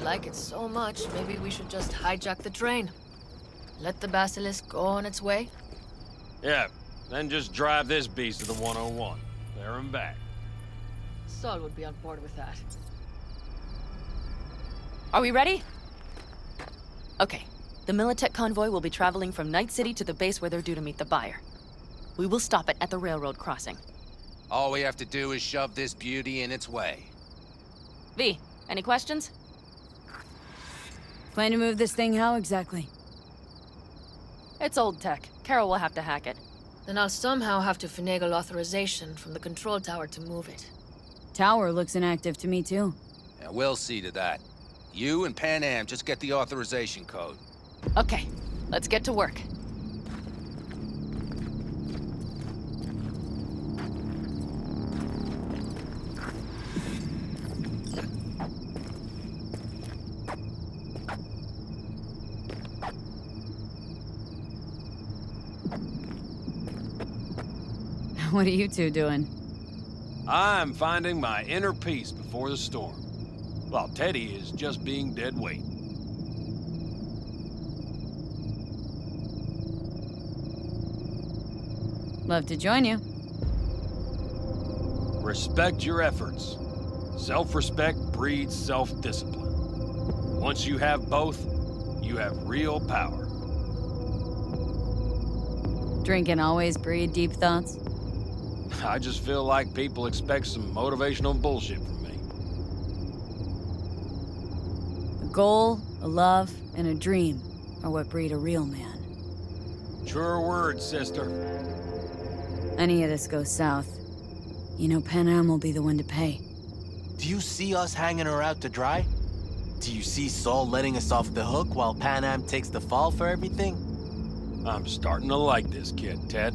like it so much, maybe we should just hijack the train. Let the Basilisk go on its way? Yeah, then just drive this beast to the 101. There and back. Saul would be on board with that. Are we ready? Okay. The Militech convoy will be traveling from Night City to the base where they're due to meet the buyer. We will stop it at the railroad crossing. All we have to do is shove this beauty in its way. V, any questions? Plan to move this thing how exactly? It's old tech. Carol will have to hack it. Then I'll somehow have to finagle authorization from the control tower to move it. Tower looks inactive to me too. And we'll see to that. You and Pan Am just get the authorization code. Okay, let's get to work. What are you two doing? I'm finding my inner peace before the storm, while Teddy is just being dead weight. Love to join you. Respect your efforts. Self-respect breeds self-discipline. Once you have both, you have real power. Drinking always breed deep thoughts? I just feel like people expect some motivational bullshit from me. A goal, a love, and a dream are what breed a real man. Truer words, sister. Any of this goes south, you know Pan Am will be the one to pay. Do you see us hanging her out to dry? Do you see Saul letting us off the hook while Pan Am takes the fall for everything? I'm starting to like this kid, Ted.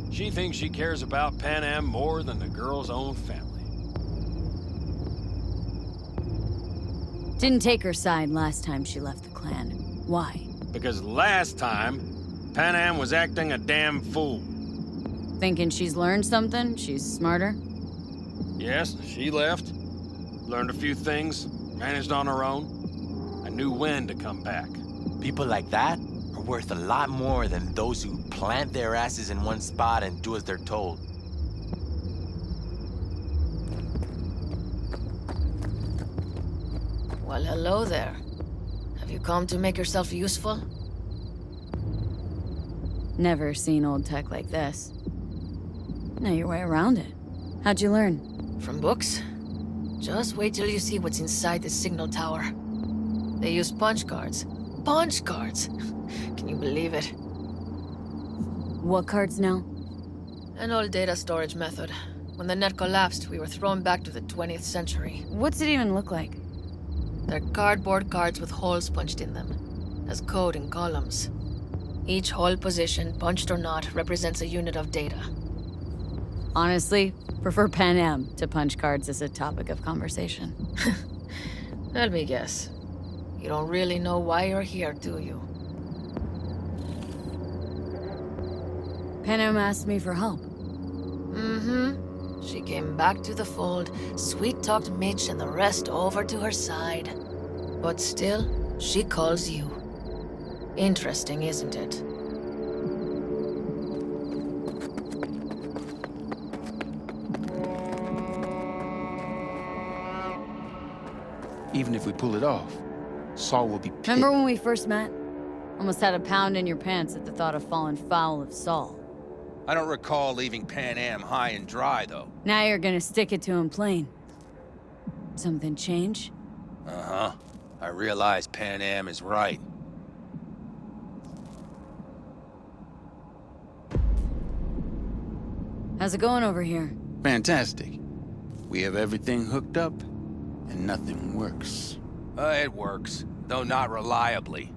She thinks she cares about Pan Am more than the girl's own family. Didn't take her side last time she left the clan. Why? Because last time, Pan Am was acting a damn fool. Thinking she's learned something? She's smarter? Yes, she left. Learned a few things, managed on her own. I knew when to come back. People like that are worth a lot more than those who plant their asses in one spot and do as they're told. Well, hello there. Have you come to make yourself useful? Never seen old tech like this. Know your way around it. How'd you learn? From books? Just wait till you see what's inside the signal tower. They use punch cards. Punch cards! Can you believe it? What cards now? An old data storage method. When the net collapsed, we were thrown back to the 20th century. What's it even look like? They're cardboard cards with holes punched in them, as code in columns. Each hole position, punched or not, represents a unit of data. Honestly, prefer Pan Am to punch cards as a topic of conversation. Let me guess. You don't really know why you're here, do you? Pan Am asked me for help. Mm-hmm. She came back to the fold, sweet-talked Mitch and the rest over to her side. But still, she calls you. Interesting, isn't it? Even if we pull it off, Saul will be pissed. Remember when we first met? Almost had a pound in your pants at the thought of falling foul of Saul. I don't recall leaving Pan Am high and dry, though. Now you're gonna stick it to him plain. Something change? Uh-huh. I realize Pan Am is right. How's it going over here? Fantastic. We have everything hooked up, and nothing works. It works, though not reliably.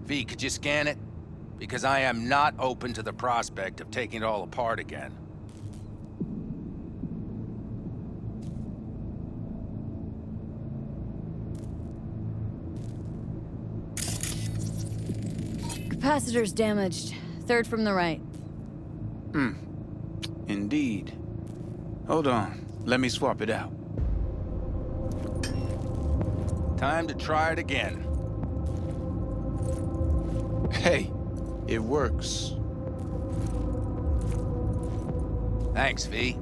V, could you scan it? Because I am not open to the prospect of taking it all apart again. Capacitor's damaged. Third from the right. Indeed. Hold on. Let me swap it out. Time to try it again. Hey, it works. Thanks, V.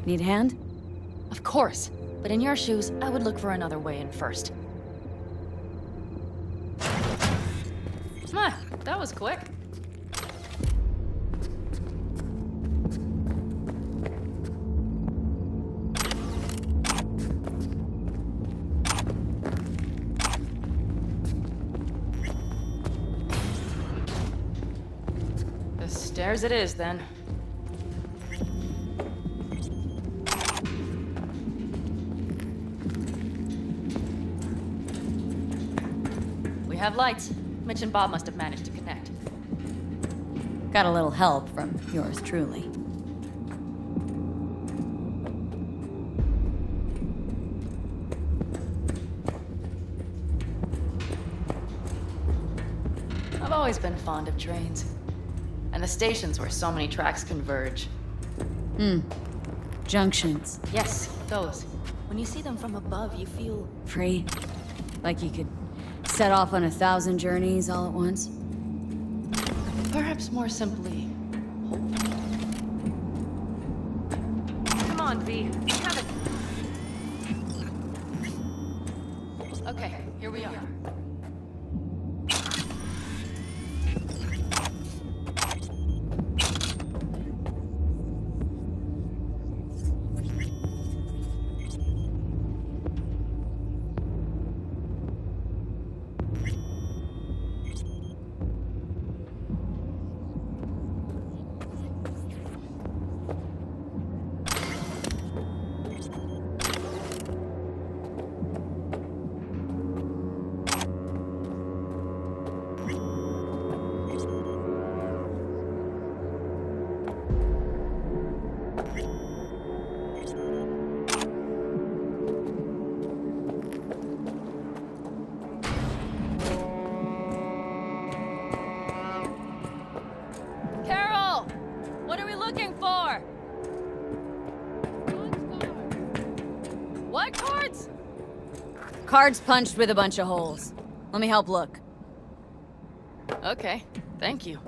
Need a hand? Of course. But in your shoes, I would look for another way in first. That was quick. The stairs it is, then. We have lights. Mitch and Bob must have managed to connect. Got a little help from yours truly. I've always been fond of trains. And the stations where so many tracks converge. Junctions. Yes, those. When you see them from above, you feel... Free. Like you could set off on 1,000 journeys all at once. Perhaps more simply, hope. Come on, V. You have it. Okay, here we are. Cards punched with a bunch of holes. Let me help look. Okay, thank you.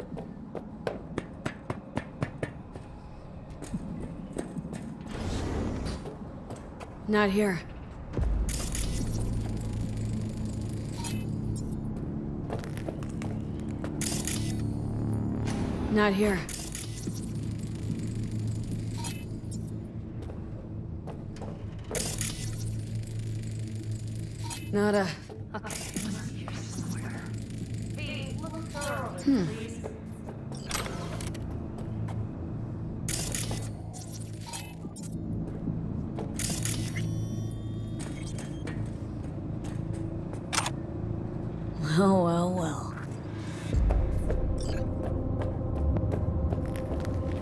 Not here. Not here. Not a... Well, well, well.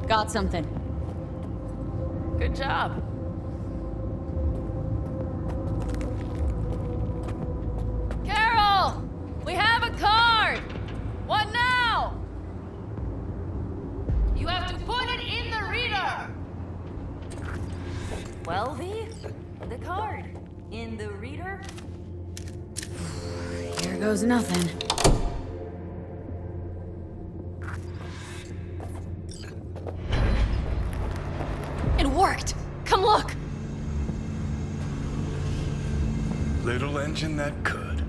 Got something. Good job. Carol! We have a card! What now? You have to put it in the reader! Well, V, the card. In the reader? Here goes nothing. It worked! Come look! Little engine that could.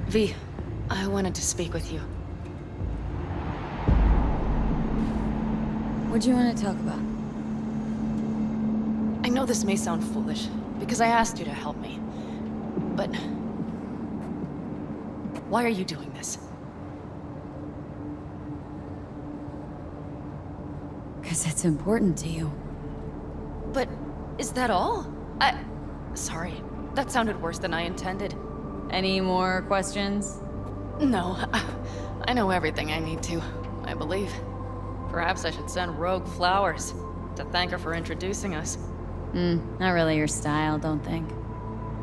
V, I wanted to speak with you. What do you want to talk about? I know this may sound foolish, because I asked you to help me. But... why are you doing this? Because it's important to you. But is that all? Sorry, that sounded worse than I intended. Any more questions? No, I know everything I need to, I believe. Perhaps I should send Rogue flowers to thank her for introducing us. Not really your style, don't think.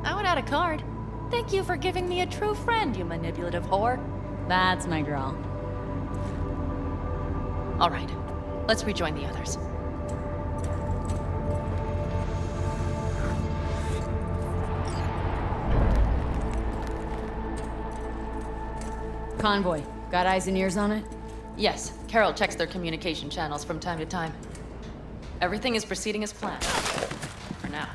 I would add a card. Thank you for giving me a true friend, you manipulative whore. That's my girl. All right, let's rejoin the others. Convoy. Got eyes and ears on it? Yes, Carol checks their communication channels from time to time. Everything is proceeding as planned. For now.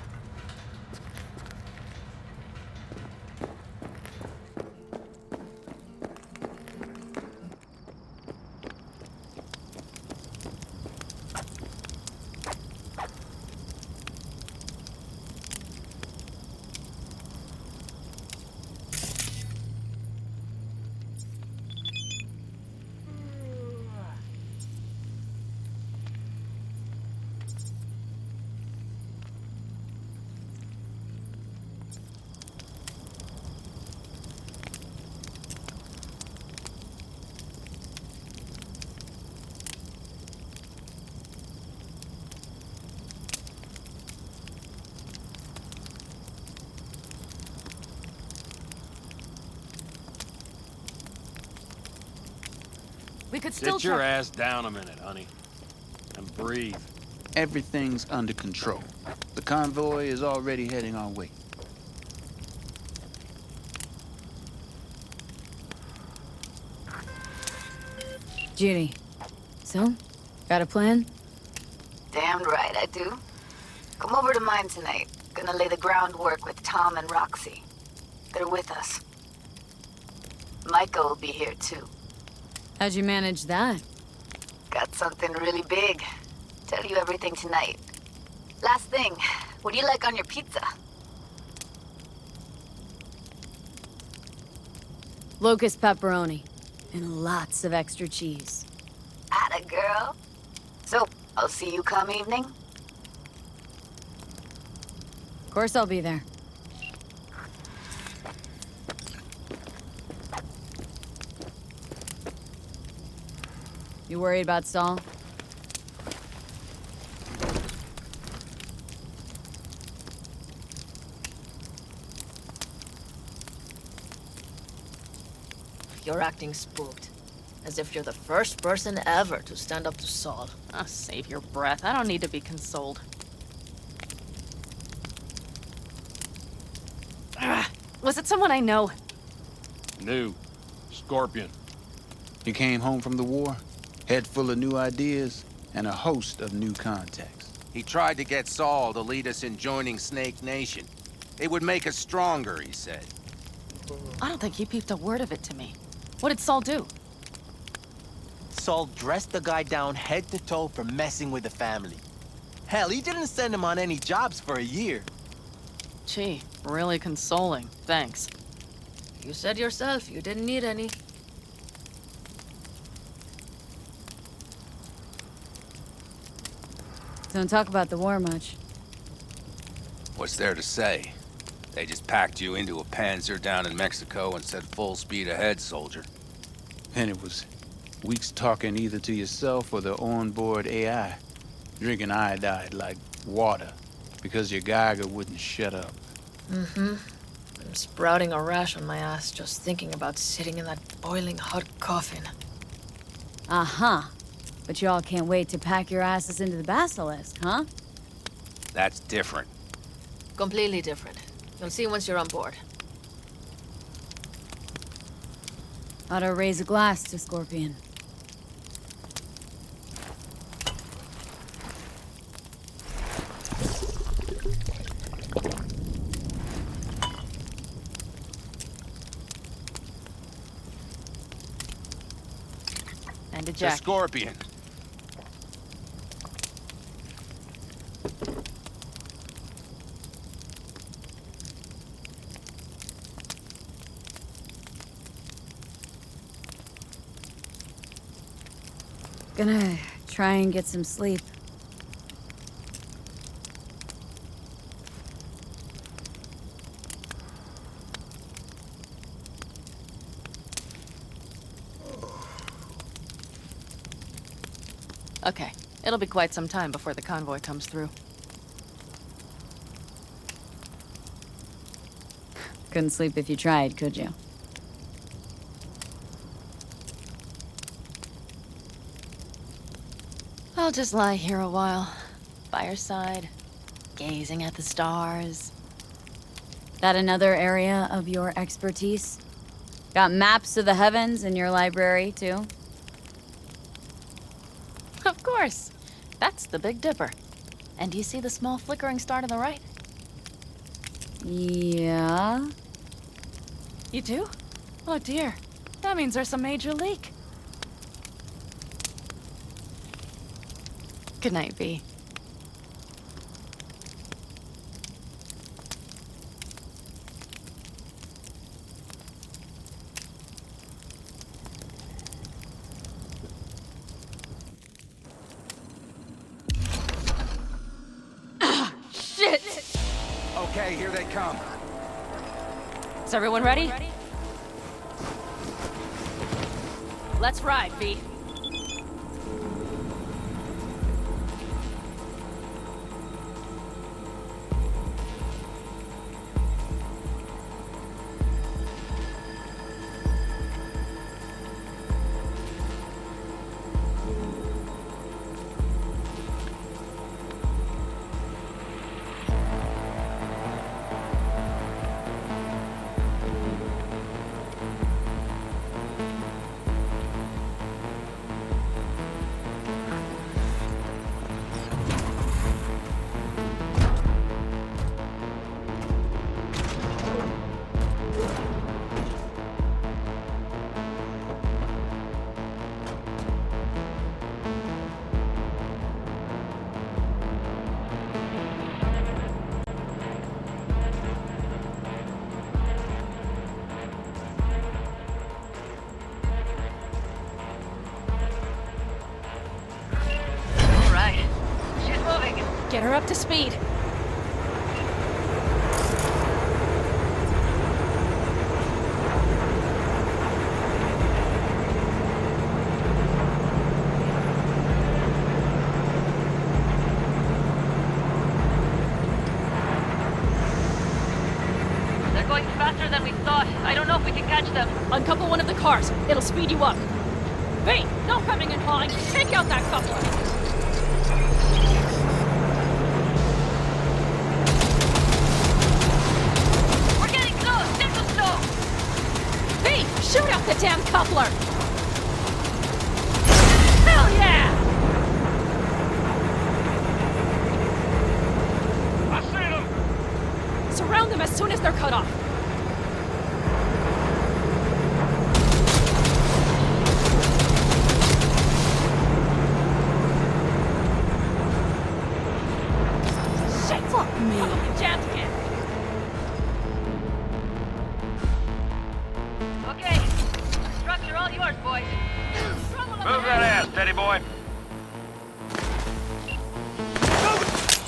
We could still Sit your ass down a minute, honey. And breathe. Everything's under control. The convoy is already heading our way. Judy. So? Got a plan? Damn right I do. Come over to mine tonight. Gonna lay the groundwork with Tom and Roxy. They're with us. Micah will be here too. How'd you manage that? Got something really big. Tell you everything tonight. Last thing, what do you like on your pizza? Locust pepperoni. And lots of extra cheese. Atta girl. So, I'll see you come evening? Of course I'll be there. You worried about Saul? You're acting spooked. As if you're the first person ever to stand up to Saul. Oh, save your breath. I don't need to be consoled. Was it someone I know? New. Scorpion. He came home from the war, head full of new ideas, and a host of new contacts. He tried to get Saul to lead us in joining Snake Nation. It would make us stronger, he said. I don't think he peeped a word of it to me. What did Saul do? Saul dressed the guy down head to toe for messing with the family. Hell, he didn't send him on any jobs for a year. Gee, really consoling. Thanks. You said yourself you didn't need any. Don't talk about the war much. What's there to say? They just packed you into a Panzer down in Mexico and said full speed ahead, soldier. And it was weeks talking either to yourself or the onboard AI, drinking iodide like water, because your Geiger wouldn't shut up. Mm-hmm. I'm sprouting a rash on my ass just thinking about sitting in that boiling hot coffin. Uh-huh. But y'all can't wait to pack your asses into the basilisk, huh? That's different. Completely different. You'll see once you're on board. Ought to raise a glass to Scorpion. And a The jacket. Scorpion. Gonna try and get some sleep. Okay, it'll be quite some time before the convoy comes through. couldn't sleep if you tried, could you? I'll just lie here a while, by your side, gazing at the stars. That another area of your expertise? Got maps of the heavens in your library, too? Of course. That's the Big Dipper. And do you see the small flickering star to the right? Yeah? You do? Oh dear. That means there's a major leak. Good night, V. Okay, here they come. Is everyone ready? Let's ride, V. Get her up to speed. They're going faster than we thought. I don't know if we can catch them. Uncouple one of the cars. It'll speed you up. V, no hemming and hawing. Take out that coupler. Shoot out the damn coupler! Hell yeah! I see them! Surround them as soon as they're cut off. Shit, fuck me! Jammed again. All yours, boys. Move that ass, Teddy boy.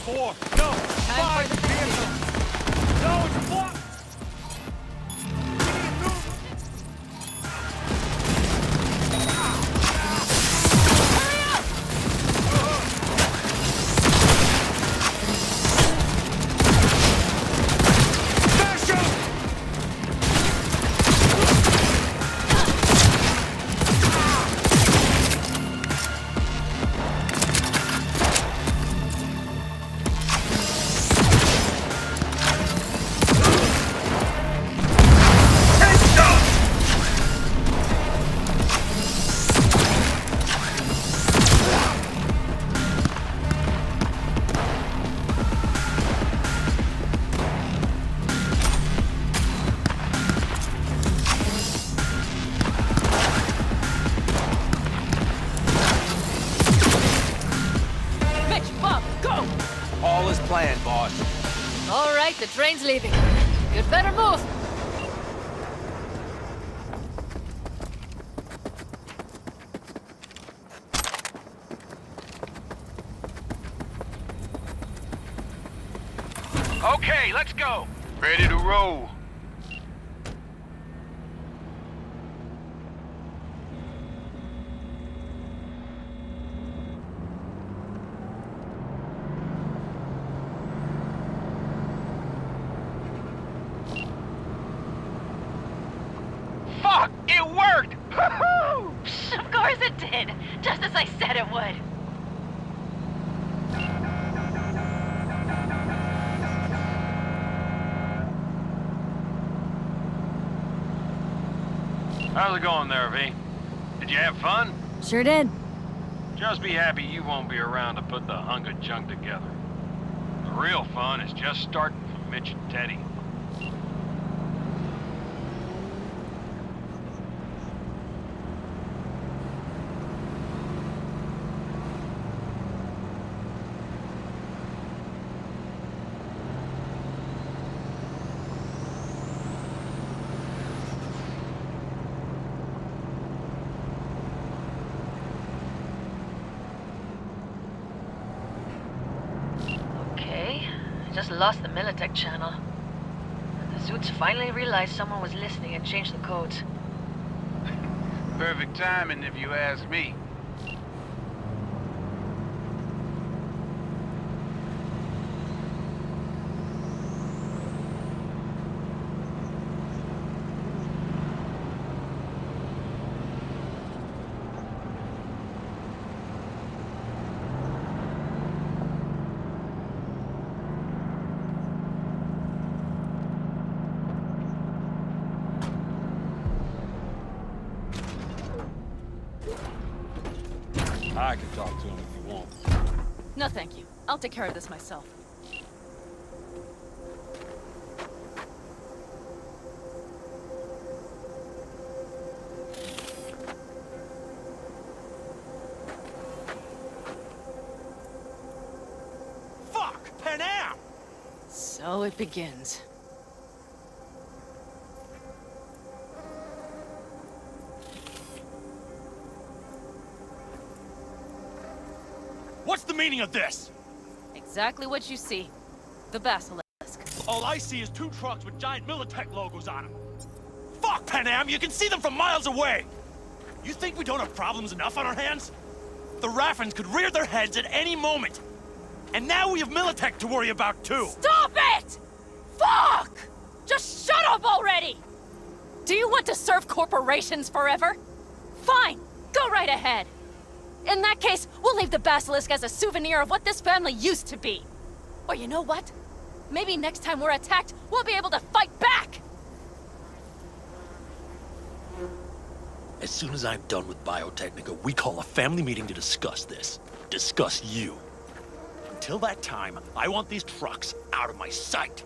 4, no, 5, vehicle. No, it's blocked. Planned, boss. All right, the train's leaving. You'd better move. Okay, let's go. Ready to roll. did, just as I said it would. How's it going there, V? Did you have fun? Sure did. Just be happy you won't be around to put the hunk of junk together. The real fun is just starting for Mitch and Teddy. Just lost the Militech channel. The suits finally realized someone was listening and changed the codes. Perfect timing, if you ask me. I can talk to him if you want. No, thank you. I'll take care of this myself. Fuck! Panam! So it begins. What's the meaning of this? Exactly what you see. The basilisk. All I see is 2 trucks with giant Militech logos on them. Fuck, Panam! You can see them from miles away! You think we don't have problems enough on our hands? The Raffens could rear their heads at any moment. And now we have Militech to worry about, too! Stop it! Fuck! Just shut up already! Do you want to serve corporations forever? Fine, go right ahead. In that case, we'll leave the basilisk as a souvenir of what this family used to be. Or you know what? Maybe next time we're attacked, we'll be able to fight back! As soon as I'm done with Biotechnica, we call a family meeting to discuss this. Discuss you. Until that time, I want these trucks out of my sight.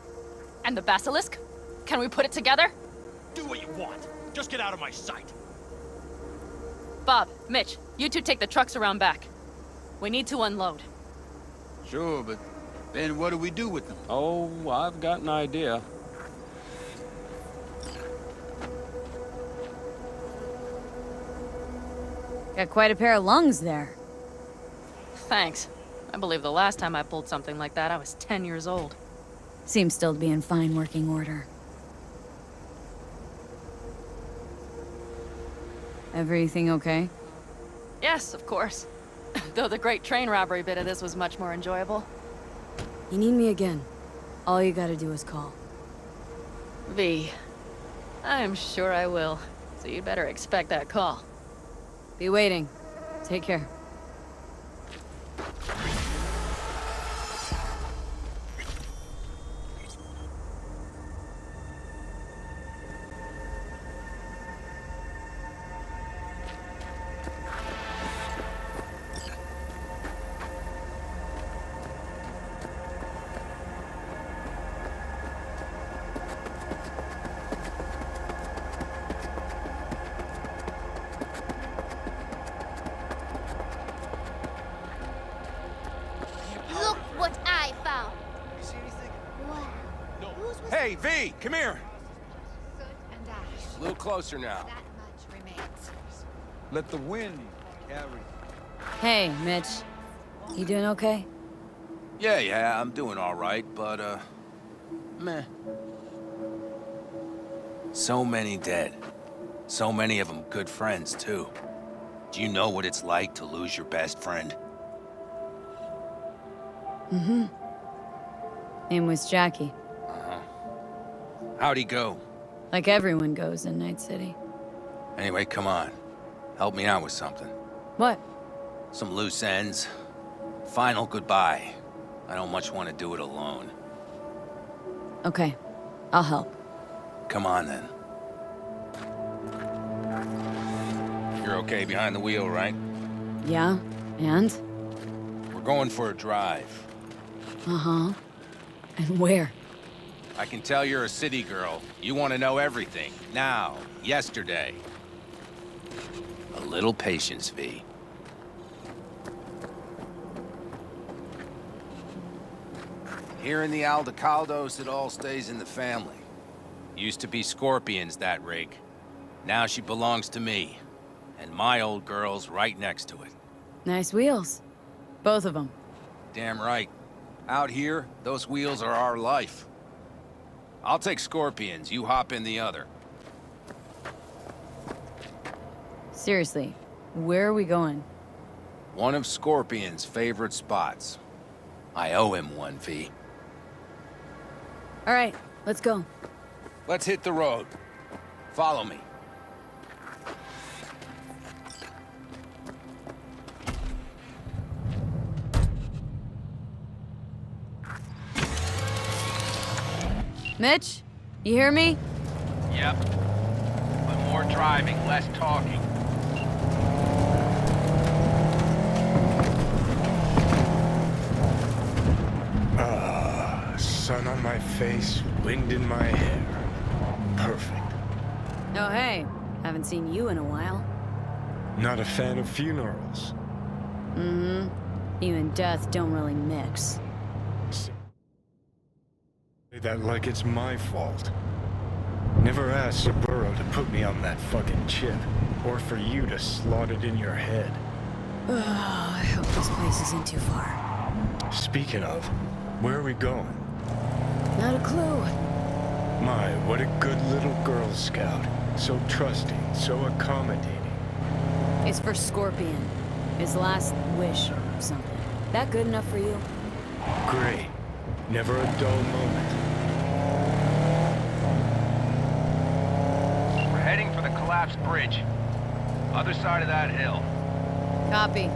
And the basilisk? Can we put it together? Do what you want. Just get out of my sight. Bob, Mitch, you two take the trucks around back. We need to unload. Sure, but then what do we do with them? Oh, I've got an idea. Got quite a pair of lungs there. Thanks. I believe the last time I pulled something like that, I was 10 years old. Seems still to be in fine working order. Everything okay? Yes, of course. Though the great train robbery bit of this was much more enjoyable. You need me again. All you gotta do is call. V. I'm sure I will. So you'd better expect that call. Be waiting. Take care. Look what I found. Wow. Hey, V, come here. Soot and ash. A little closer now. That much remains. Let the wind carry. Hey, Mitch. You doing okay? Yeah, I'm doing all right, but, meh. So many dead. So many of them good friends, too. Do you know what it's like to lose your best friend? Mm-hmm. Name was Jackie. Uh-huh. How'd he go? Like everyone goes in Night City. Anyway, come on. Help me out with something. What? Some loose ends. Final goodbye. I don't much want to do it alone. Okay, I'll help. Come on, then. You're okay behind the wheel, right? Yeah, and? We're going for a drive. Uh-huh. And where? I can tell you're a city girl. You want to know everything. Now, yesterday. A little patience, V. Here in the Aldecaldos, it all stays in the family. Used to be Scorpions, that rig. Now she belongs to me. And my old girl's right next to it. Nice wheels. Both of them. Damn right. Out here, those wheels are our life. I'll take Scorpions, you hop in the other. Seriously, where are we going? One of Scorpion's favorite spots. I owe him one, V. All right, let's go. Let's hit the road. Follow me. Mitch, you hear me? Yep. But more driving, less talking. Sun on my face, wind in my hair. Perfect. Oh, hey. Haven't seen you in a while. Not a fan of funerals. Mm-hmm. You and death don't really mix. Say that like it's my fault. Never asked Saburo to put me on that fucking chip, or for you to slot it in your head. Oh, I hope this place isn't too far. Speaking of, where are we going? Not a clue. My, what a good little Girl Scout. So trusting, so accommodating. It's for Scorpion. His last wish or something. That good enough for you? Great. Never a dull moment. We're heading for the collapsed bridge. Other side of that hill. Copy.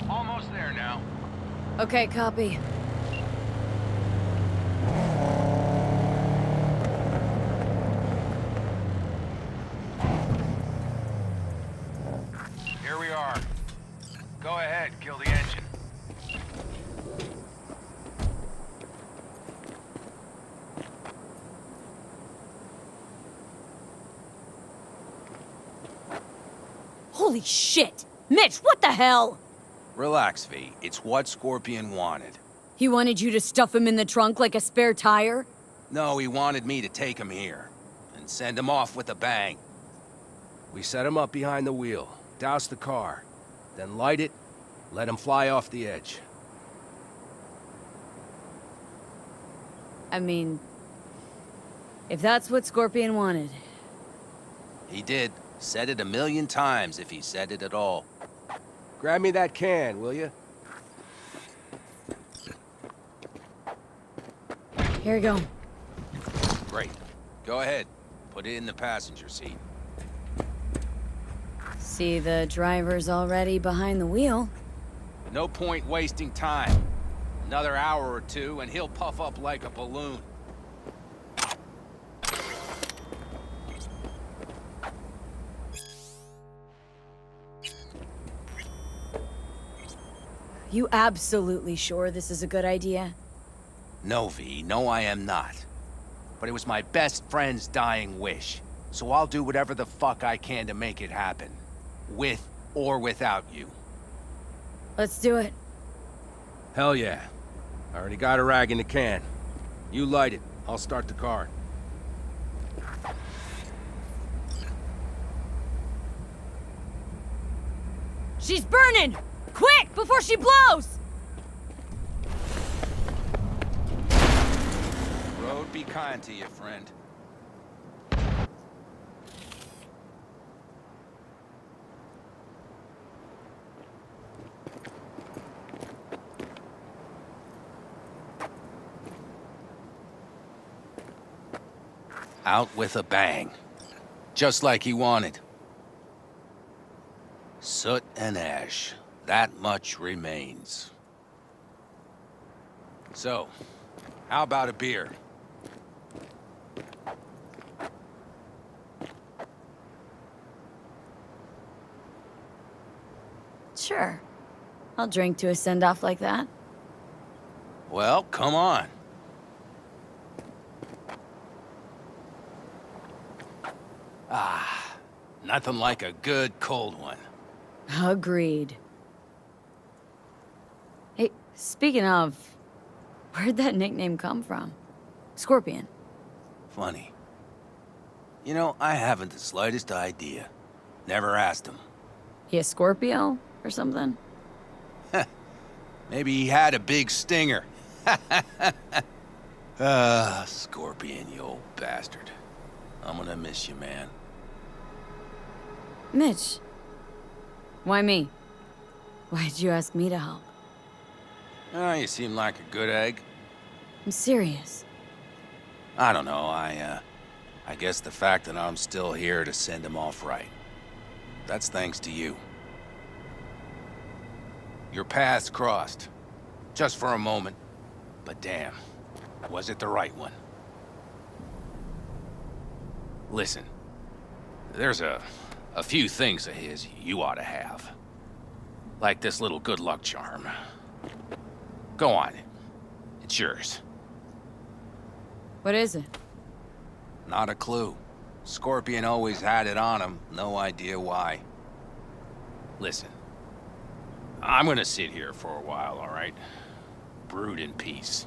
Almost there now. Okay, copy. Here we are. Go ahead, kill the engine. Holy shit! Mitch, what the hell? Relax, V. It's what Scorpion wanted. He wanted you to stuff him in the trunk like a spare tire? No, he wanted me to take him here and send him off with a bang. We set him up behind the wheel, douse the car, then light it, let him fly off the edge. I mean, if that's what Scorpion wanted. He did. Said it 1,000,000 times if he said it at all. Grab me that can, will you? Here we go. Great. Go ahead. Put it in the passenger seat. See, the driver's already behind the wheel. No point wasting time. Another hour or two and he'll puff up like a balloon. You absolutely sure this is a good idea? No, V. No, I am not. But it was my best friend's dying wish. So I'll do whatever the fuck I can to make it happen. With or without you. Let's do it. Hell yeah. I already got a rag in the can. You light it. I'll start the car. She's burning! Quick, before she blows! Road be kind to you, friend. Out with a bang. Just like he wanted. Soot and ash. That much remains. So, how about a beer? Sure. I'll drink to a send-off like that. Well, come on. Ah, nothing like a good cold one. Agreed. Hey, speaking of, where'd that nickname come from? Scorpion. Funny. You know, I haven't the slightest idea. Never asked him. He a Scorpio or something? Maybe he had a big stinger. Scorpion, you old bastard. I'm gonna miss you, man. Mitch. Why me? Why'd you ask me to help? Oh, you seem like a good egg. I'm serious. I don't know, I guess the fact that I'm still here to send him off right. That's thanks to you. Your paths crossed. Just for a moment. But damn, was it the right one? Listen, there's a few things of his you ought to have. Like this little good luck charm. Go on. It's yours. What is it? Not a clue. Scorpion always had it on him, no idea why. Listen, I'm gonna sit here for a while, all right? Brood in peace.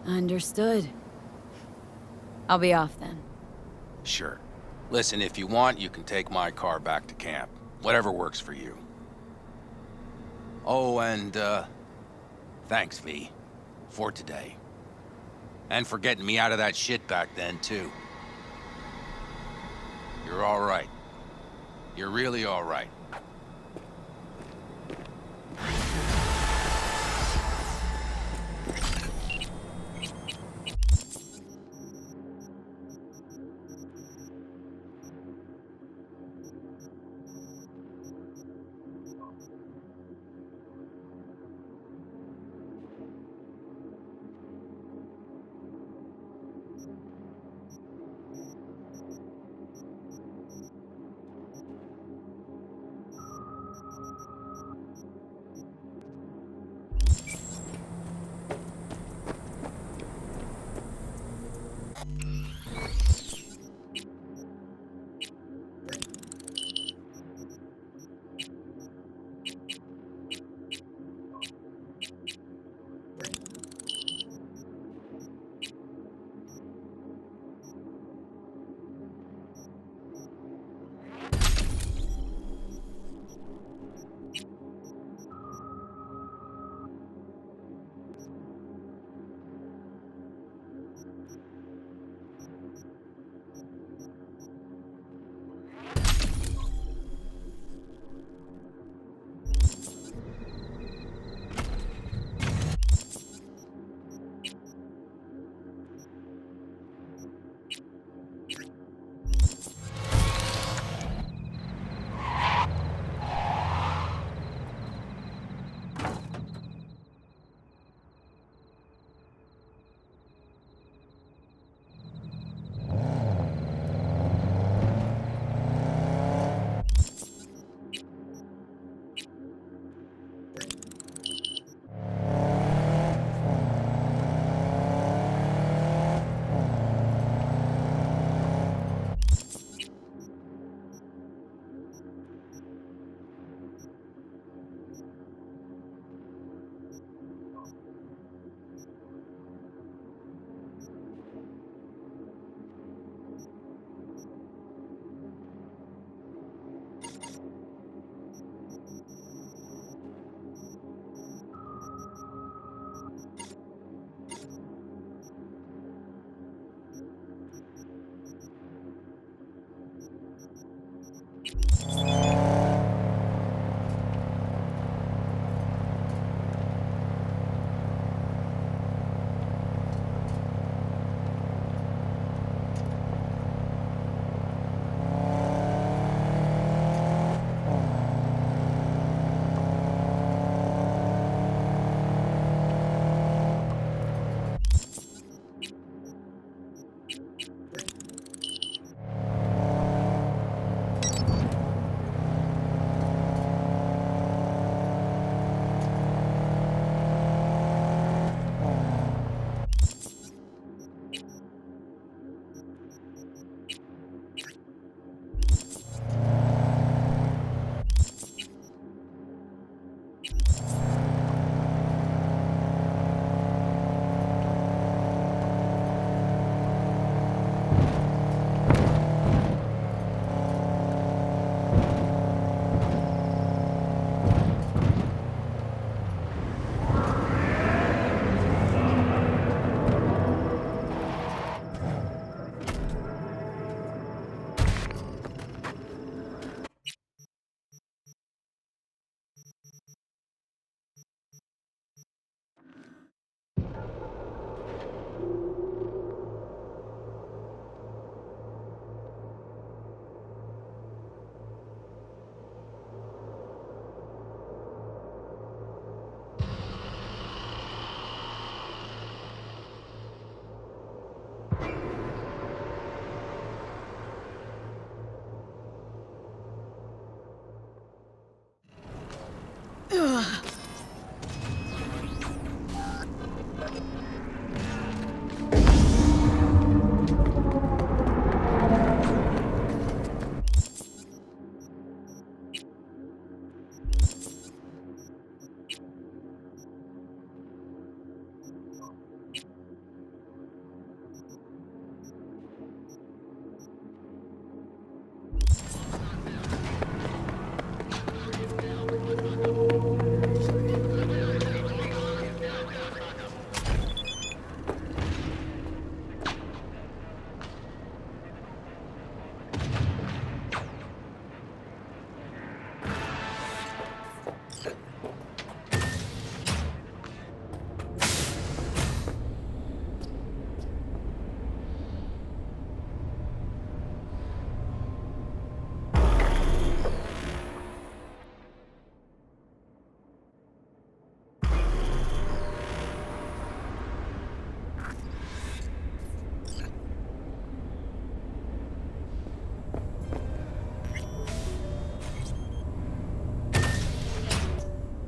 Understood. I'll be off then. Sure. Listen, if you want, you can take my car back to camp. Whatever works for you. Oh, and, thanks, V. For today. And for getting me out of that shit back then, too. You're all right. You're really all right.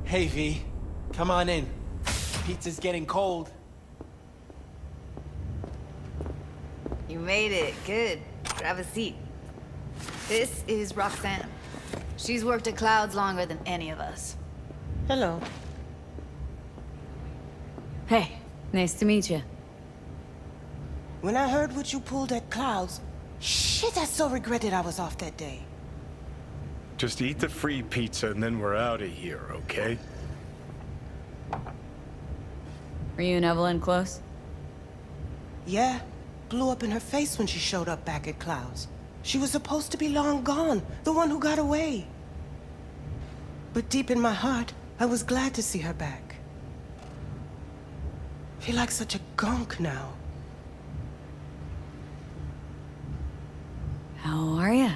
Hey, V. Come on in. Pizza's getting cold. You made it. Good. Grab a seat. This is Roxanne. She's worked at Clouds longer than any of us. Hello. Hey, nice to meet you. When I heard what you pulled at Clouds, shit, I so regretted I was off that day. Just eat the free pizza and then we're out of here, okay? Were you and Evelyn close? Yeah. Blew up in her face when she showed up back at Clouds. She was supposed to be long gone, the one who got away. But deep in my heart, I was glad to see her back. Feel like such a gunk now. How are ya?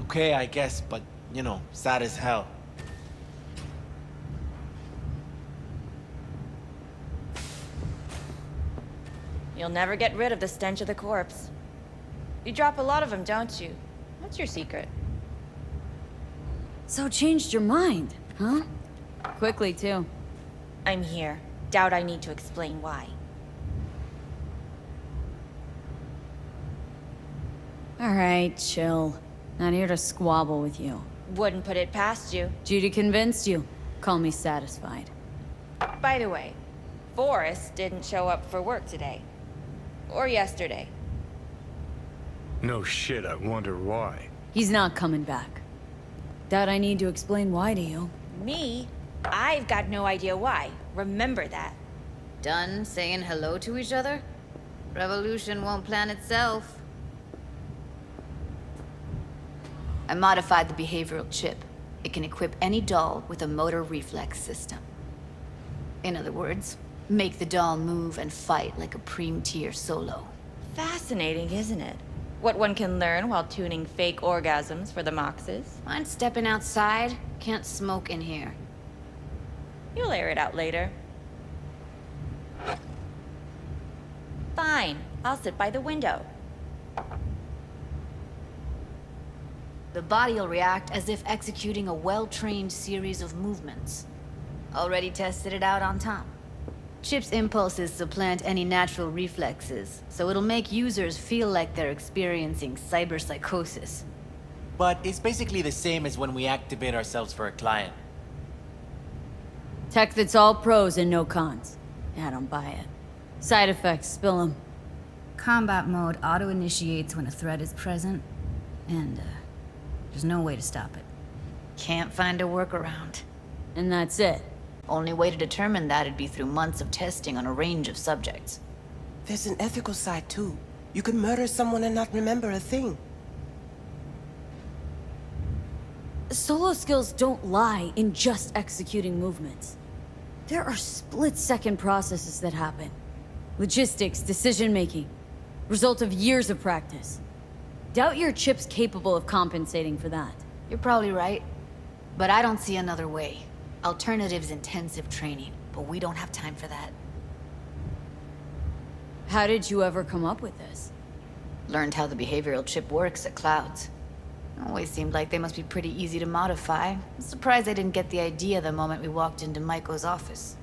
Okay, I guess, but, you know, sad as hell. You'll never get rid of the stench of the corpse. You drop a lot of them, don't you? What's your secret? So changed your mind, huh? Quickly, too. I'm here. Doubt I need to explain why. Alright, chill. Not here to squabble with you. Wouldn't put it past you. Judy convinced you. Call me satisfied. By the way, Forrest didn't show up for work today. Or yesterday. No shit, I wonder why. He's not coming back. Doubt I need to explain why to you. Me? I've got no idea why. Remember that. Done saying hello to each other? Revolution won't plan itself. I modified the behavioral chip. It can equip any doll with a motor reflex system. In other words, make the doll move and fight like a Preem-tier solo. Fascinating, isn't it? What one can learn while tuning fake orgasms for the Moxes. Mind stepping outside? Can't smoke in here. You'll air it out later. Fine, I'll sit by the window. The body will react as if executing a well-trained series of movements. Already tested it out on Tom. Chip's impulses supplant any natural reflexes, so it'll make users feel like they're experiencing cyberpsychosis. But it's basically the same as when we activate ourselves for a client. Tech that's all pros and no cons. I don't buy it. Side effects, spill them. Combat mode auto-initiates when a threat is present, and there's no way to stop it. Can't find a workaround. And that's it. Only way to determine that'd be through months of testing on a range of subjects. There's an ethical side, too. You could murder someone and not remember a thing. Solo skills don't lie in just executing movements. There are split-second processes that happen. Logistics, decision-making. Result of years of practice. Doubt your chip's capable of compensating for that. You're probably right. But I don't see another way. Alternative's intensive training, but we don't have time for that. How did you ever come up with this? Learned how the behavioral chip works at Clouds. Always seemed like they must be pretty easy to modify. I'm surprised I didn't get the idea the moment we walked into Maiko's office.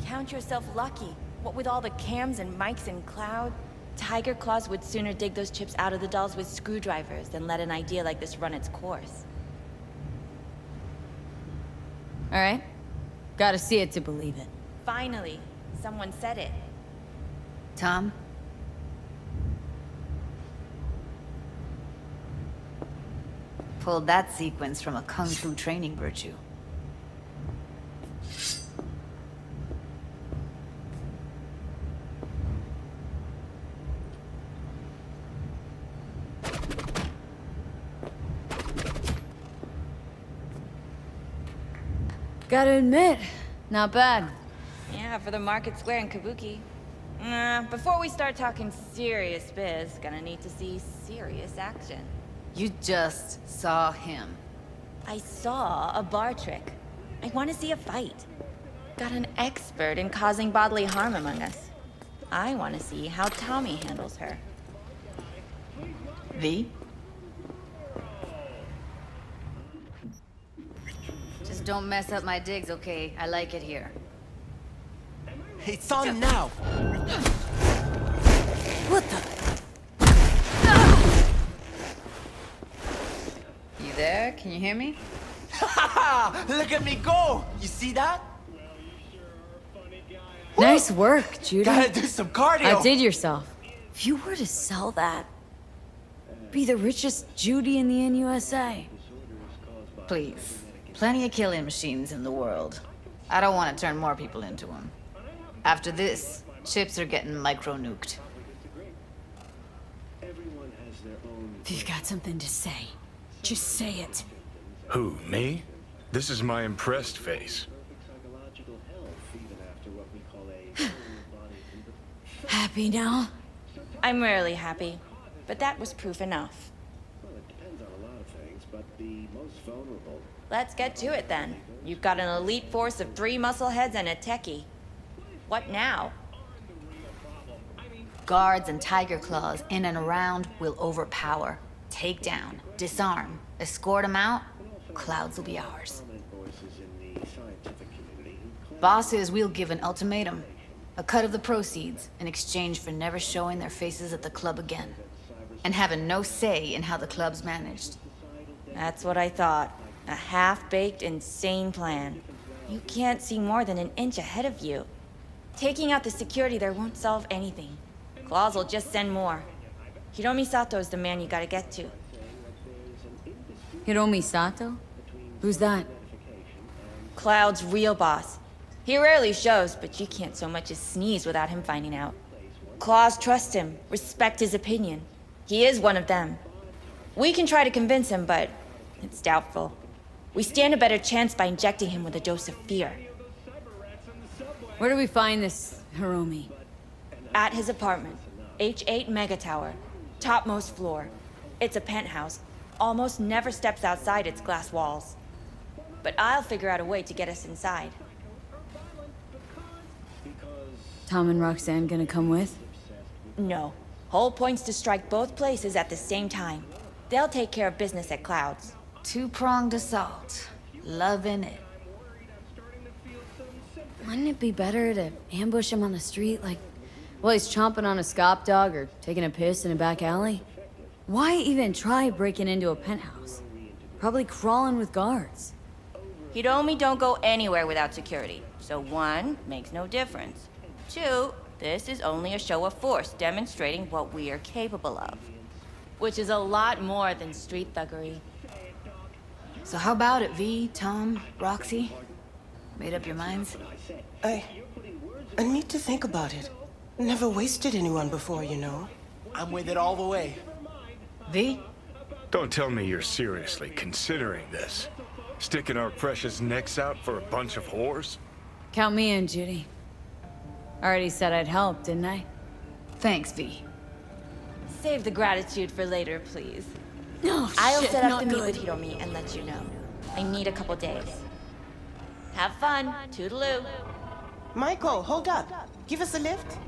Count yourself lucky. What with all the cams and mics in Cloud, Tiger Claws would sooner dig those chips out of the dolls with screwdrivers than let an idea like this run its course. All right. Gotta see it to believe it. Finally, someone said it. Tom? Pulled that sequence from a kung fu training virtue. Gotta admit, not bad. Yeah, for the Market Square in Kabuki. Before we start talking serious biz, gonna need to see serious action. You just saw him. I saw a bar trick. I want to see a fight. Got an expert in causing bodily harm among us. I want to see how Tommy handles her. V? Just don't mess up my digs, okay? I like it here. It's on now! What the? You there? Can you hear me? Look at me go! You see that? Nice work, Judy. Gotta do some cardio! Outdid yourself. If you were to sell that, be the richest Judy in the NUSA. Please. Plenty of killing machines in the world. I don't want to turn more people into them. After this, chips are getting micro-nuked. If you've got something to say, just say it. Who, me? This is my impressed face. Happy now? I'm rarely happy, but that was proof enough. Let's get to it then. You've got an elite force of 3 muscleheads and a techie. What now? Guards and tiger claws in and around will overpower, take down, disarm, escort them out. Clouds will be ours. Bosses, we'll give an ultimatum. A cut of the proceeds in exchange for never showing their faces at the club again. And having no say in how the club's managed. That's what I thought. A half-baked, insane plan. You can't see more than an inch ahead of you. Taking out the security there won't solve anything. Claws will just send more. Hiromi Sato's the man you gotta get to. Hiromi Sato? Who's that? Cloud's real boss. He rarely shows, but you can't so much as sneeze without him finding out. Claws trust him, respect his opinion. He is one of them. We can try to convince him, but it's doubtful. We stand a better chance by injecting him with a dose of fear. Where do we find this Hiromi? At his apartment, H8 Mega Tower, topmost floor. It's a penthouse, almost never steps outside its glass walls. But I'll figure out a way to get us inside. Tom and Roxanne gonna come with? No. Whole point's to strike both places at the same time. They'll take care of business at Clouds. Two-pronged assault. Loving it. Wouldn't it be better to ambush him on the street, like while he's chomping on a scop dog or taking a piss in a back alley? Why even try breaking into a penthouse? Probably crawling with guards. Hiromi don't go anywhere without security. So 1, makes no difference. 2, this is only a show of force demonstrating what we are capable of. Which is a lot more than street thuggery. So how about it, V, Tom, Roxy? Made up your minds? I need to think about it. Never wasted anyone before, you know. I'm with it all the way. V? Don't tell me you're seriously considering this. Sticking our precious necks out for a bunch of whores? Count me in, Judy. Already said I'd help, didn't I? Thanks, V. Save the gratitude for later, please. No, I'll shit, set up not the meet good. with Hiromi and let you know. I need a couple days. Have fun. Toodaloo. Michael, hold up. Give us a lift.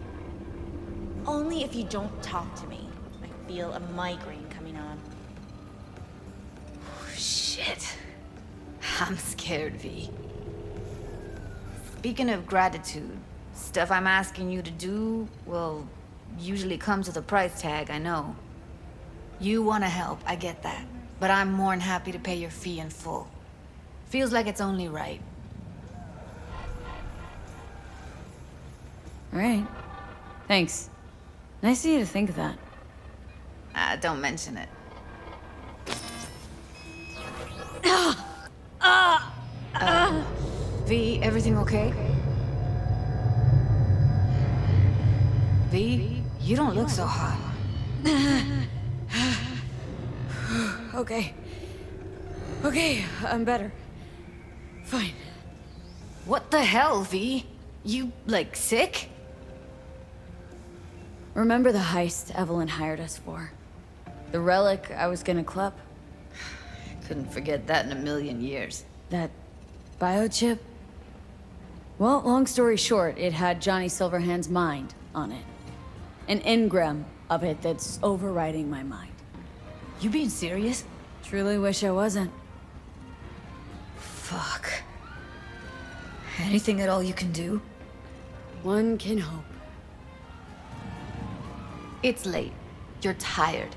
Only if you don't talk to me. I feel a migraine coming on. Shit. I'm scared, V. Speaking of gratitude, stuff I'm asking you to do, well, usually comes with a price tag, I know. You want to help, I get that. But I'm more than happy to pay your fee in full. Feels like it's only right. All right. Thanks. Nice of you to think of that. Don't mention it. V, everything okay? V, you don't look so hot. Okay. Okay, I'm better. Fine. What the hell, V? You, like, sick? Remember the heist Evelyn hired us for? The relic I was gonna club? Couldn't forget that in a million years. That biochip? Well, long story short, it had Johnny Silverhand's mind on it. An engram of it that's overriding my mind. You being serious? Truly wish I wasn't. Fuck. Anything at all you can do? One can hope. It's late. You're tired.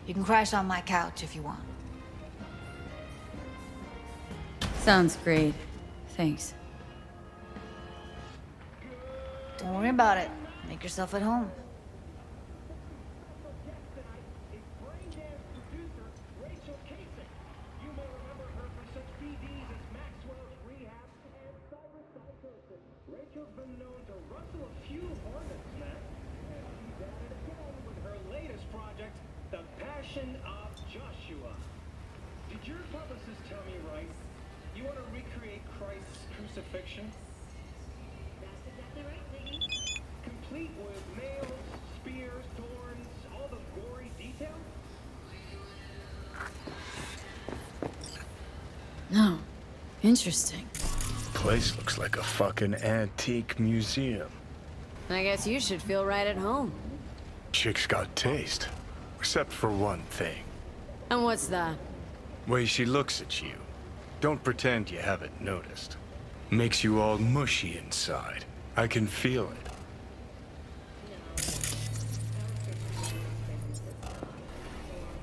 You can crash on my couch if you want. Sounds great. Thanks. Don't worry about it. Make yourself at home. Did your publicist tell me right? You want to recreate Christ's crucifixion? That's exactly right, Ziggy. Complete with nails, spears, thorns, all the gory details? No. Interesting. Place looks like a fucking antique museum. I guess you should feel right at home. Chick's got taste. Except for one thing. And what's that? Way she looks at you. Don't pretend you haven't noticed. Makes you all mushy inside. I can feel it.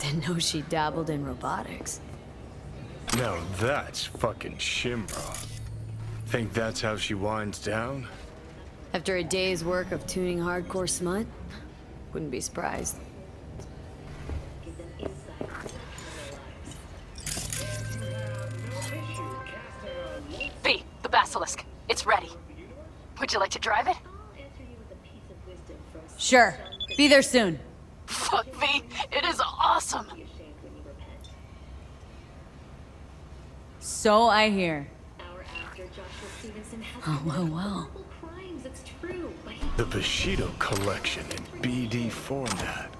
Didn't know she dabbled in robotics. Now that's fucking Shimra. Think that's how she winds down? After a day's work of tuning hardcore smut? Wouldn't be surprised. V, the basilisk. It's ready. Would you like to drive it? Sure. Be there soon. Fuck, V. It is awesome. So I hear. Oh, well. The Bushido collection in BD format.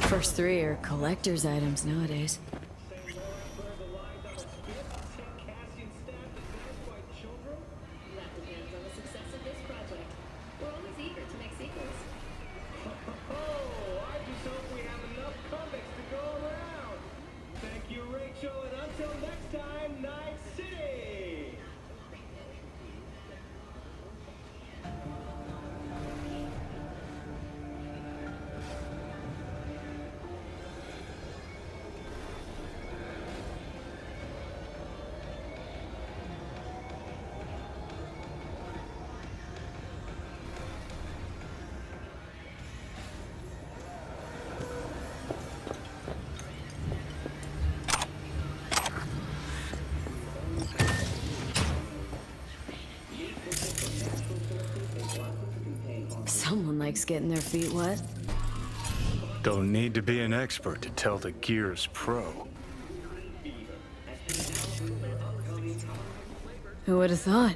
First three are collector's items nowadays. Someone likes getting their feet wet. Don't need to be an expert to tell the gear's pro. Who would have thought?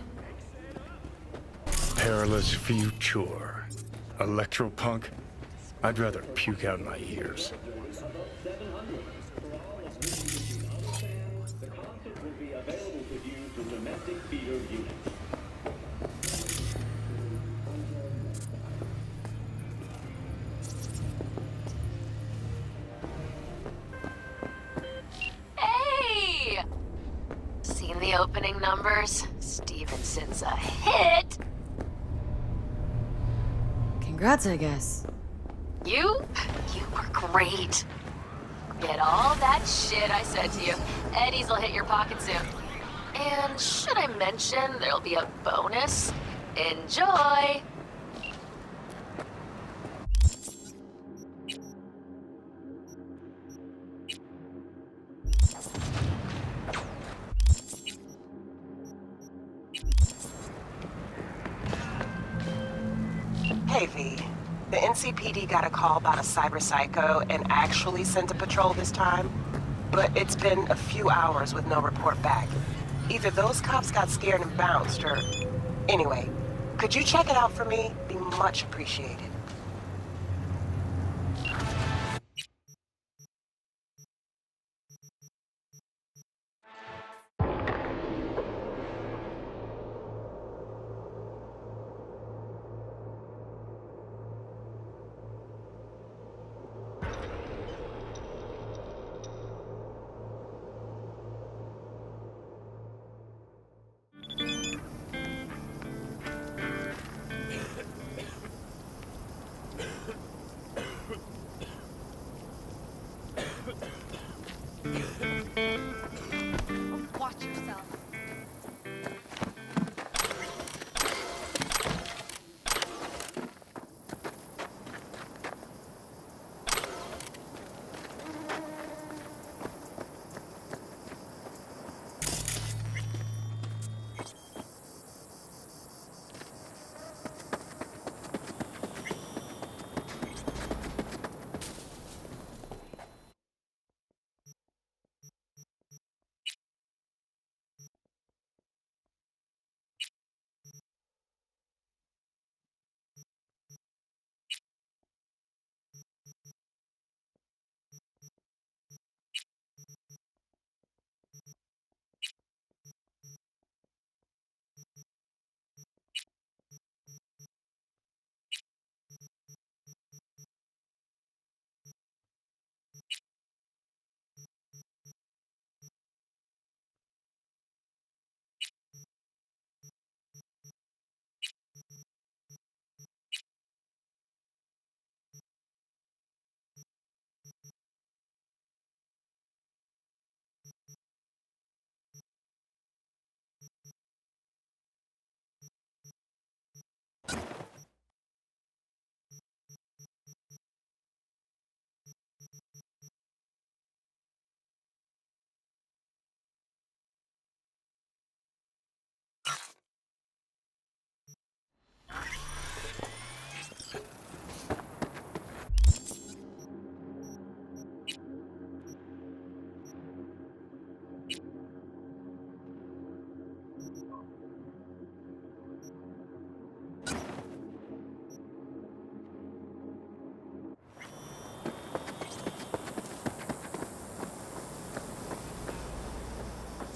Perilous future. Electropunk? I'd rather puke out my ears. Hey! Seen the opening numbers? Stevenson's a hit! Congrats, I guess. You were great. Get all that shit I said to you. Eddie's will hit your pocket soon. And should I mention there'll be a bonus? Enjoy! Hey, V. The NCPD got a call about a cyber psycho and actually sent a patrol this time. But it's been a few hours with no report back. Either those cops got scared and bounced, or... Anyway, could you check it out for me? Be much appreciated.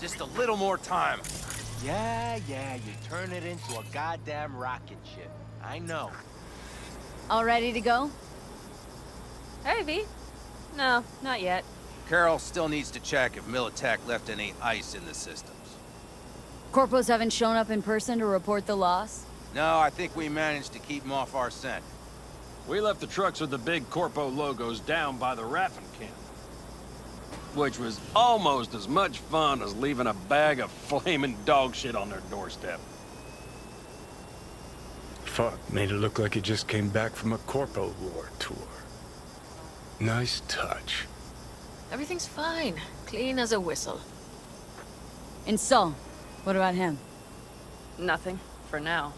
Just a little more time. Yeah, you turn it into a goddamn rocket ship. I know. All ready to go? Hey, V. No, not yet. Carol still needs to check if Militech left any ice in the systems. Corpos haven't shown up in person to report the loss? No, I think we managed to keep them off our scent. We left the trucks with the big Corpo logos down by the Raffin camp. Which was almost as much fun as leaving a bag of flaming dog shit on their doorstep. Fuck, made it look like it just came back from a Corpo War tour. Nice touch. Everything's fine. Clean as a whistle. And so, what about him? Nothing, for now.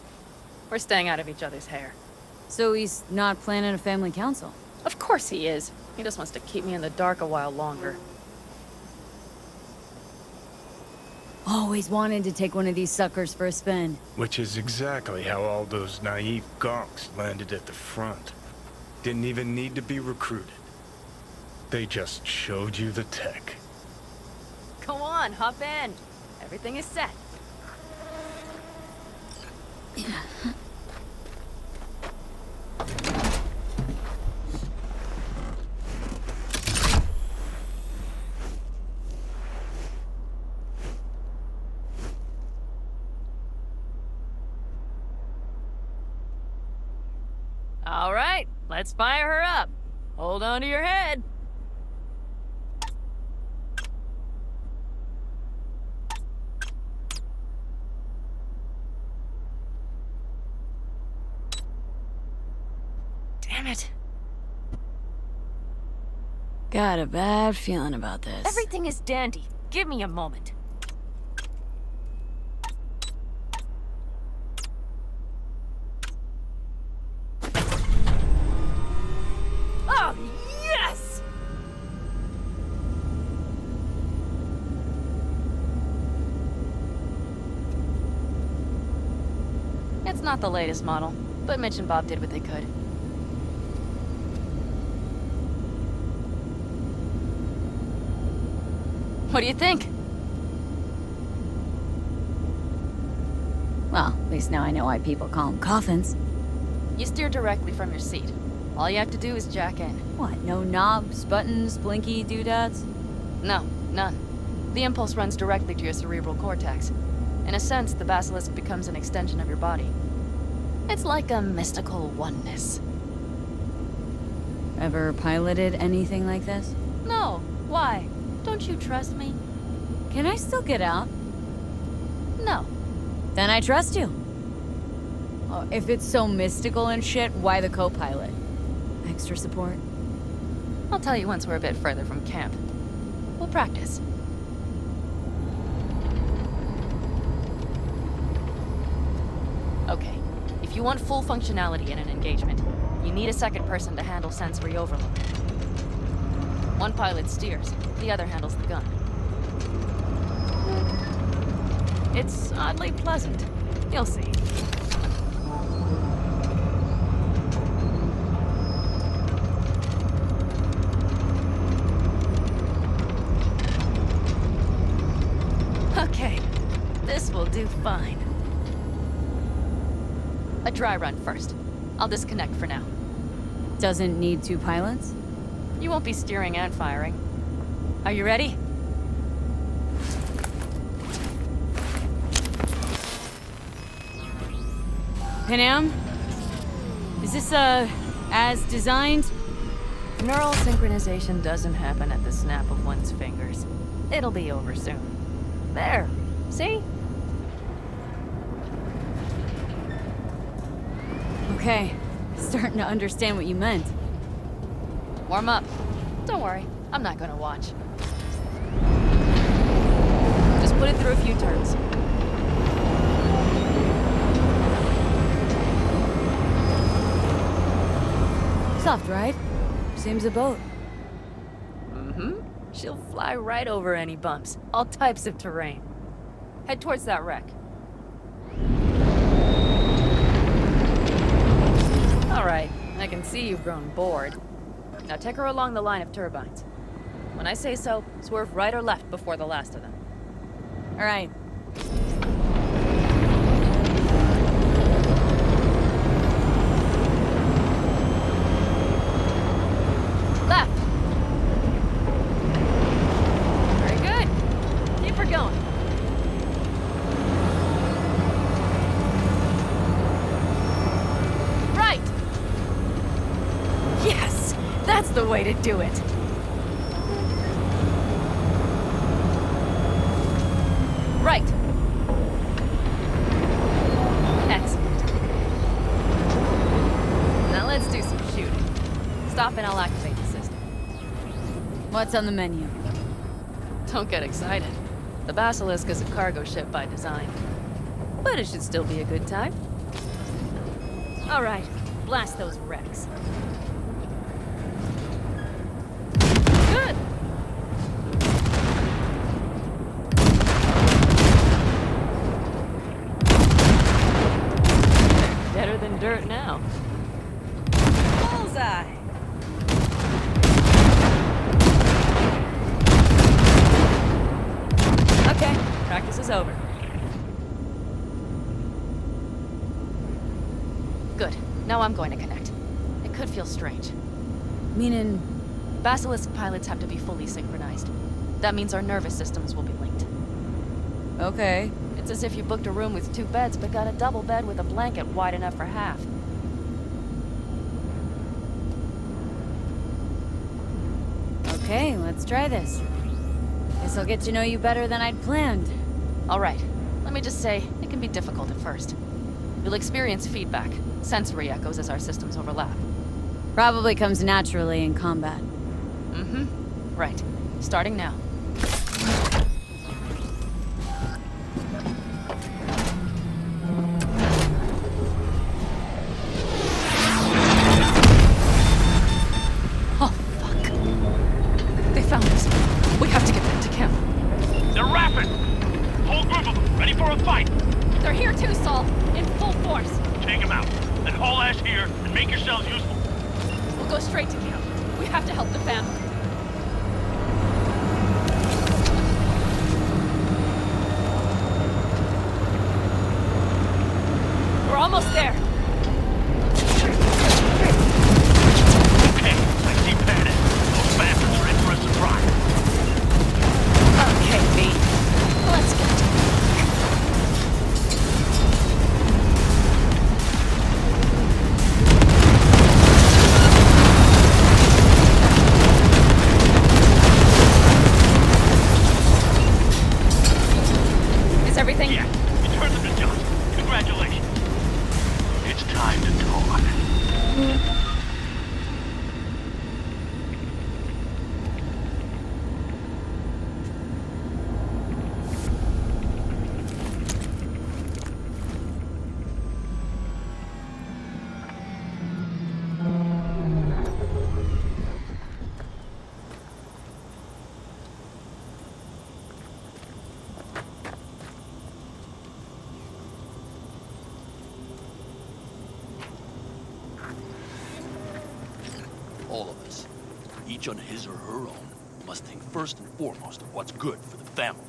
We're staying out of each other's hair. So he's not planning a family council? Of course he is. He just wants to keep me in the dark a while longer. Always wanted to take one of these suckers for a spin. Which is exactly how all those naive gonks landed at the front. Didn't even need to be recruited. They just showed you the tech. Go on, hop in. Everything is set. All right, let's fire her up. Hold on to your head. Damn it. Got a bad feeling about this. Everything is dandy. Give me a moment. Oh, yes! It's not the latest model, but Mitch and Bob did what they could. What do you think? Well, at least now I know why people call them coffins. You steer directly from your seat. All you have to do is jack in. What, no knobs, buttons, blinky doodads? No, none. The impulse runs directly to your cerebral cortex. In a sense, the basilisk becomes an extension of your body. It's like a mystical oneness. Ever piloted anything like this? No. Why? Don't you trust me? Can I still get out? No. Then I trust you. Oh, if it's so mystical and shit, why the co-pilot? Extra support? I'll tell you once we're a bit further from camp. We'll practice. Okay. If you want full functionality in an engagement, you need a second person to handle sensory overload. One pilot steers, the other handles the gun. It's oddly pleasant. You'll see. Okay, this will do fine. A dry run first. I'll disconnect for now. Doesn't need two pilots? You won't be steering and firing. Are you ready? Panam? Is this, as designed? Neural synchronization doesn't happen at the snap of one's fingers. It'll be over soon. There. See? Okay. Starting to understand what you meant. Warm up. Don't worry, I'm not gonna watch. Just put it through a few turns. Soft, right? Seems a boat. Mm-hmm. She'll fly right over any bumps. All types of terrain. Head towards that wreck. All right, I can see you've grown bored. Now take her along the line of turbines. When I say so, swerve right or left before the last of them. All right. Left. Very good. Keep her going. Right. Yes, that's the way to do it. Right. Excellent. Now let's do some shooting. Stop and I'll activate the system. What's on the menu? Don't get excited. The Basilisk is a cargo ship by design. But it should still be a good time. All right, blast those wrecks. Good. Better than dirt now. Bullseye! Okay, practice is over. Good. Now I'm going to connect. It could feel strange. Meaning? Basilisk pilots have to be fully synchronized. That means our nervous systems will be linked. Okay. It's as if you booked a room with 2 beds, but got a double bed with a blanket wide enough for half. Okay, let's try this. Guess I'll get to know you better than I'd planned. All right. Let me just say, it can be difficult at first. You'll experience feedback, sensory echoes as our systems overlap. Probably comes naturally in combat. Mm-hmm. Right. Starting now. Oh, fuck. They found us. We have to get back to camp. They're rapid! Whole group of them, ready for a fight! They're here too, Saul. In full force. Take them out, then haul ass here and make yourselves useful. We'll go straight to camp. We have to help the family. We're almost there. Okay, I see panic. Those bastards are interested in crime. Okay, V. Let's get to work. Is everything? Yeah, you turned them to dust. Congratulations. It's time to talk. All of us, each on his or her own, must think first and foremost of what's good for the family.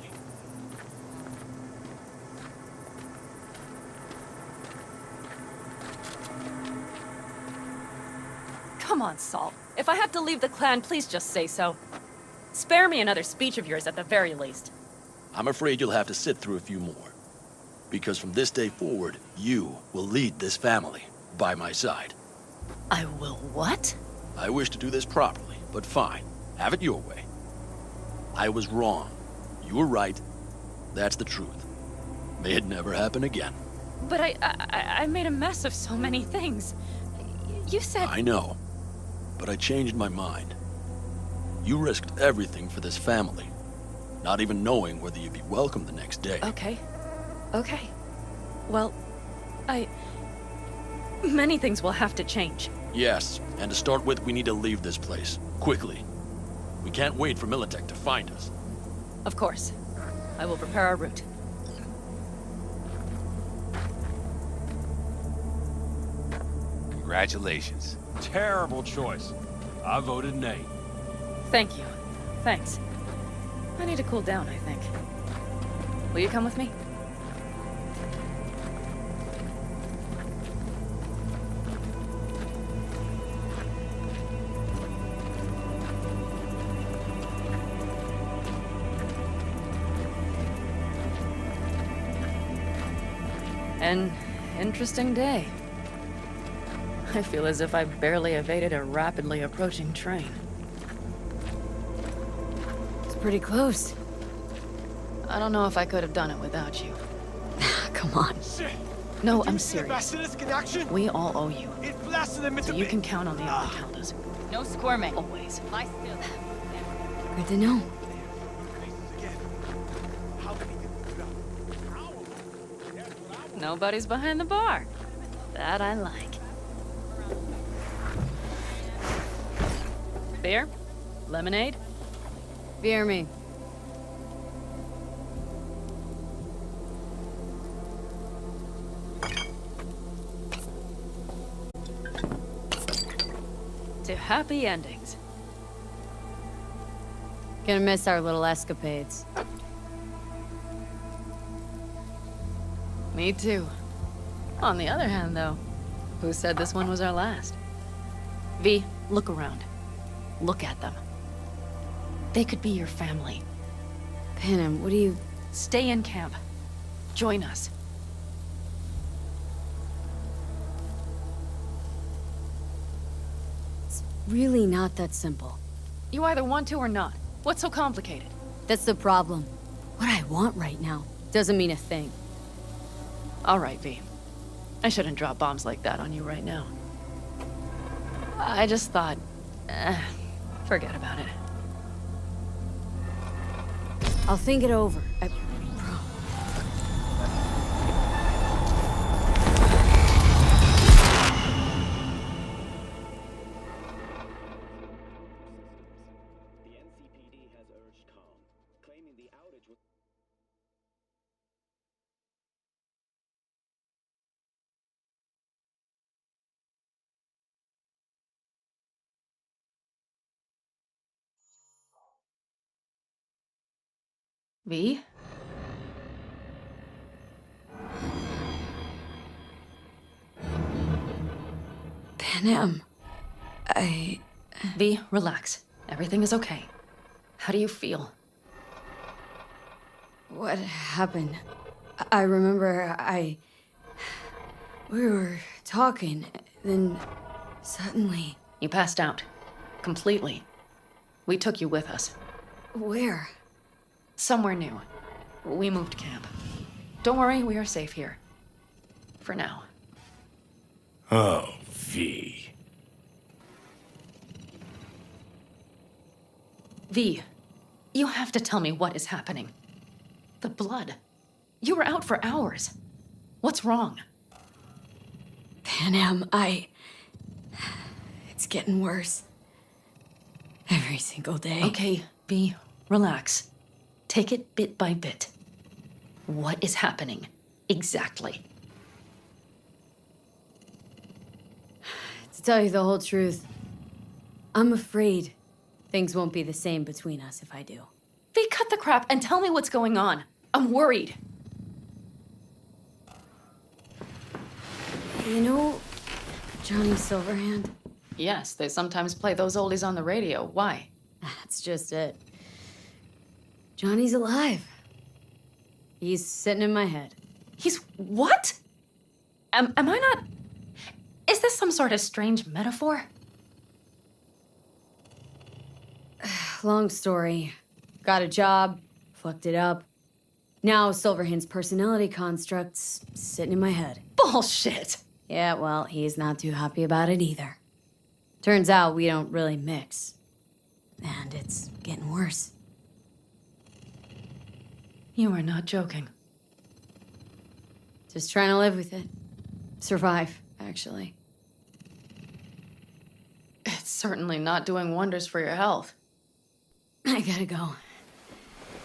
Come on, Saul. If I have to leave the clan, please just say so. Spare me another speech of yours at the very least. I'm afraid you'll have to sit through a few more. Because from this day forward, you will lead this family by my side. I will what? I wish to do this properly, but fine. Have it your way. I was wrong. You were right. That's the truth. May it never happen again. But I made a mess of so many things. You said... I know. But I changed my mind. You risked everything for this family. Not even knowing whether you'd be welcome the next day. Okay. Okay. Well, many things will have to change. Yes, and to start with, we need to leave this place. Quickly. We can't wait for Militech to find us. Of course. I will prepare our route. Congratulations. Terrible choice. I voted nay. Thank you. Thanks. I need to cool down, I think. Will you come with me? An interesting day. I feel as if I barely evaded a rapidly approaching train. It's pretty close. I don't know if I could have done it without you. Come on. No, I'm serious. We all owe you. So you can count on the Arekkz. No squirming. Always. Lie still. Good to know. Nobody's behind the bar. That I like. Beer? Lemonade? Beer me. To happy endings. Gonna miss our little escapades. Me too. On the other hand, though, who said this one was our last? V, look around. Look at them. They could be your family. Panem, what do you... Stay in camp. Join us. It's really not that simple. You either want to or not. What's so complicated? That's the problem. What I want right now doesn't mean a thing. All right, V. I shouldn't drop bombs like that on you right now. I just thought... forget about it. I'll think it over. V? Panem, V, relax. Everything is okay. How do you feel? What happened? I remember we were talking, then suddenly... You passed out. Completely. We took you with us. Where? Somewhere new. We moved camp. Don't worry, we are safe here. For now. Oh, V. V, you have to tell me what is happening. The blood. You were out for hours. What's wrong? Panem, it's getting worse. Every single day. Okay, V, relax. Take it bit by bit. What is happening? Exactly. To tell you the whole truth, I'm afraid things won't be the same between us if I do. V, cut the crap and tell me what's going on. I'm worried. You know Johnny Silverhand? Yes, they sometimes play those oldies on the radio. Why? That's just it. Johnny's alive. He's sitting in my head. He's what? Am I not... Is this some sort of strange metaphor? Long story. Got a job, fucked it up. Now Silverhand's personality construct's sitting in my head. Bullshit! Yeah, well, he's not too happy about it either. Turns out we don't really mix. And it's getting worse. You are not joking. Just trying to live with it. Survive, actually. It's certainly not doing wonders for your health. I gotta go.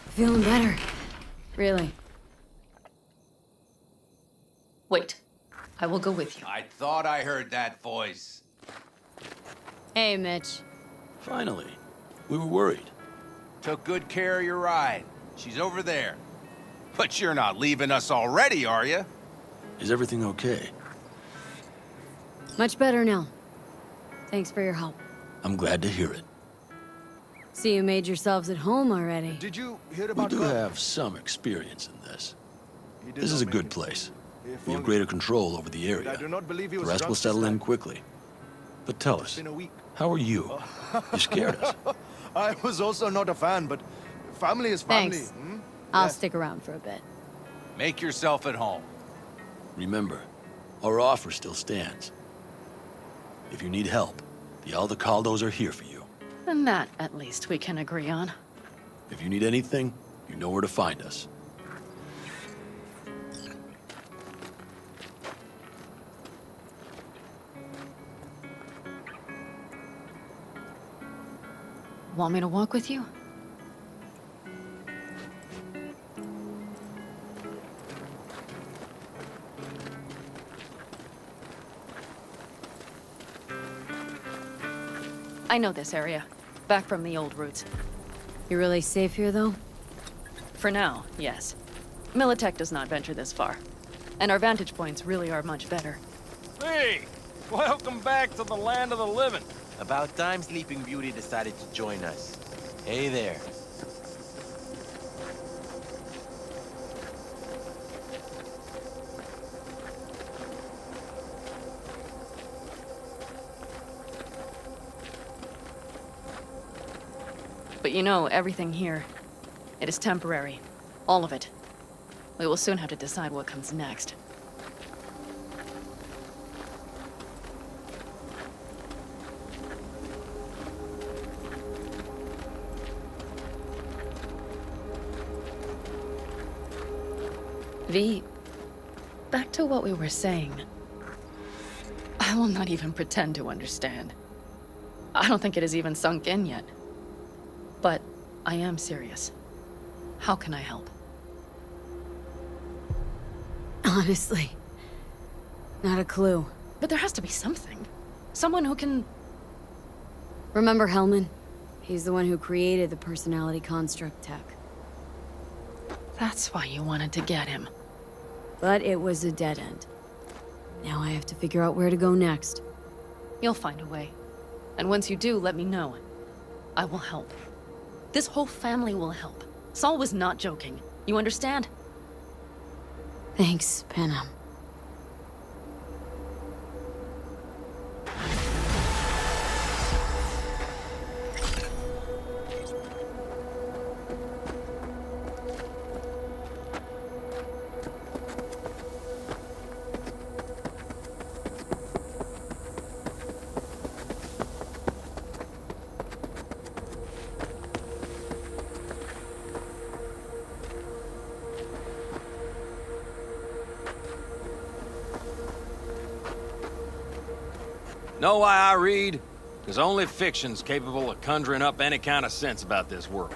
Feeling better. Really. Wait. I will go with you. I thought I heard that voice. Hey, Mitch. Finally. We were worried. Took good care of your ride. She's over there. But you're not leaving us already, are you? Is everything okay? Much better now. Thanks for your help. I'm glad to hear it. See, you made yourselves at home already. Did you hear We about do have some experience in this. This is a good place. We have greater control over the area. I do not believe he The was rest drunk will this settle in time. quickly. But tell us, been a week. how are you? You scared us. I was also not a fan, but family is family. Thanks. Hmm? I'll Yes. stick around for a bit. Make yourself at home. Remember, our offer still stands. If you need help, the Aldecaldos are here for you. And that, at least, we can agree on. If you need anything, you know where to find us. Want me to walk with you? I know this area. Back from the old routes. You really safe here, though? For now, yes. Militech does not venture this far. And our vantage points really are much better. Hey! Welcome back to the land of the living. About time Sleeping Beauty decided to join us. Hey there. But you know, everything here, it is temporary. All of it. We will soon have to decide what comes next. V, back to what we were saying. I will not even pretend to understand. I don't think it has even sunk in yet. But I am serious. How can I help? Honestly, not a clue. But there has to be something. Someone who can... Remember Hellman? He's the one who created the personality construct tech. That's why you wanted to get him. But it was a dead end. Now I have to figure out where to go next. You'll find a way. And once you do, let me know. I will help. This whole family will help. Saul was not joking. You understand? Thanks, Panam. Know why I read? Because only fiction's capable of conjuring up any kind of sense about this world.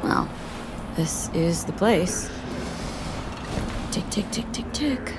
Well, this is the place. Tick, tick, tick, tick, tick.